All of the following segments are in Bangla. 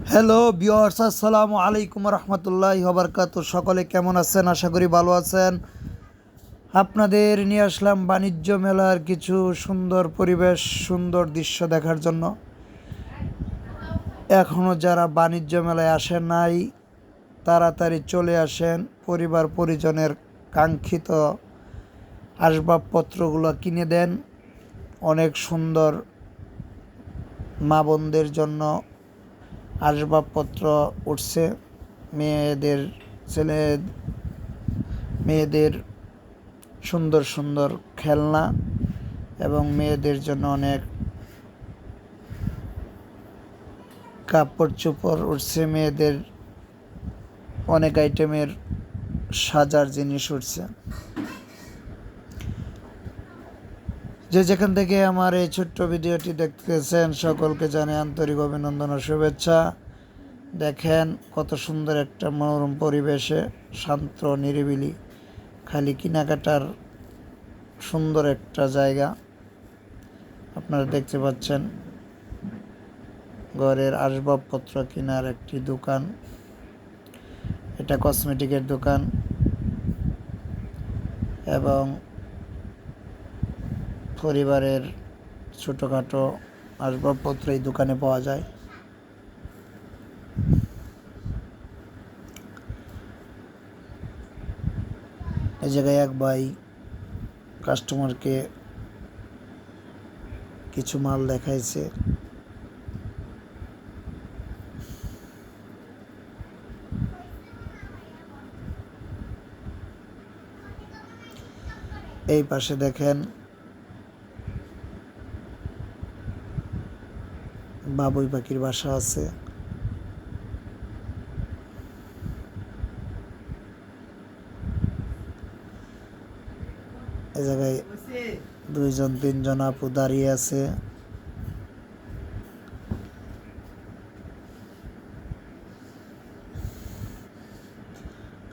হ্যালো ভিউয়ার্স, আসসালামু আলাইকুম রহমতুল্লাহি ওয়া বারাকাতুহু। সকলে কেমন আছেন? আশা করি ভালো আছেন। আপনাদের নিয়ে আসলাম বাণিজ্য মেলার কিছু সুন্দর পরিবেশ, সুন্দর দৃশ্য দেখার জন্য। এখনও যারা বাণিজ্য মেলায় আসেন নাই, তাড়াতাড়ি চলে আসেন। পরিবার পরিজনের কাঙ্ক্ষিত আসবাবপত্রগুলো কিনে দেন। অনেক সুন্দর মা বোনদের জন্য আসবাবপত্র উঠছে। মেয়েদের মেয়েদের সুন্দর সুন্দর খেলনা এবং মেয়েদের জন্য অনেক কাপড় চোপড় উঠছে। মেয়েদের অনেক আইটেমের সাজার জিনিস উঠছে। যে যেখান থেকে আমার এই ছোট্ট ভিডিওটি দেখতেছেন, সকলকে জানাই আন্তরিক অভিনন্দন ও শুভেচ্ছা। দেখেন কত সুন্দর একটা মনোরম পরিবেশে, শান্ত নিরিবিলি, খালি কেনাকাটার সুন্দর একটা জায়গা আপনারা দেখতে পাচ্ছেন। ঘরের আসবাবপত্র কেনার একটি দোকান। এটা কসমেটিকের দোকান এবং পরিবারের ছোটোখাটো আসবাবপত্র এই দোকানে পাওয়া যায়। এই জায়গায় এক ভাই কাস্টমারকে কিছু মাল দেখাইছে। এই পাশে দেখেন বাবুই পাখির বাসা আছে। এই জায়গায় 2-3 আপু দাঁড়িয়ে আছে।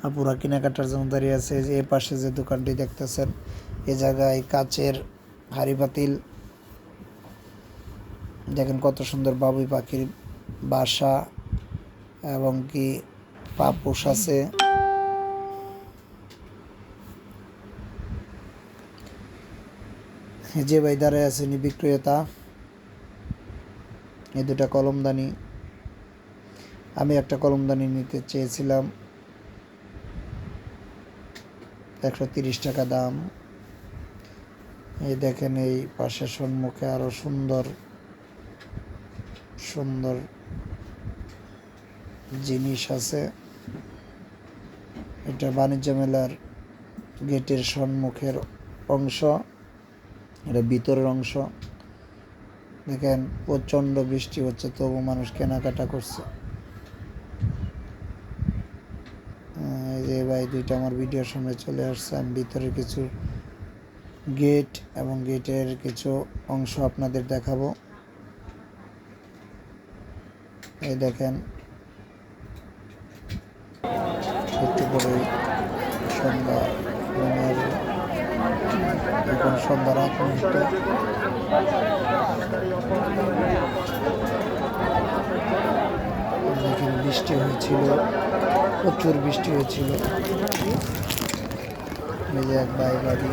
আপুরা কেনাকাটার জন্য দাঁড়িয়ে আছে। এ পাশে যে দোকানটি দেখতেছেন, এ জায়গায় কাচের হাঁড়ি পাতিল। দেখেন কত সুন্দর বাবুই পাখির বাসা এবং কি পাপোশ আছে। যে ভাই দাঁড়ায় আছেন বিক্রেতা। এই দুটা কলমদানি, আমি একটা কলমদানি নিতে চেয়েছিলাম, 130 টাকা দাম। এই দেখেন এই পাশে সম্মুখে আরো সুন্দর সুন্দর জিনিস আছে। এটা বাণিজ্য মেলার গেটের সম্মুখের অংশ, এটা ভিতরের অংশ। দেখেন প্রচণ্ড বৃষ্টি হচ্ছে, তবু মানুষ কেনাকাটা করছে। এই যে ভাই দুইটা আমার ভিডিওর সামনে চলে আসছে। আমি ভিতরে কিছু গেট এবং গেটের কিছু অংশ আপনাদের দেখাবো। এই দেখেন একটু পরে সন্ধ্যা নেমে আসবে। এখন সন্ধ্যার 8 মুহূর্তে। দেখেন বৃষ্টি হয়েছিল, প্রচুর বৃষ্টি হয়েছিল। এই যে এক ভাই বাড়ি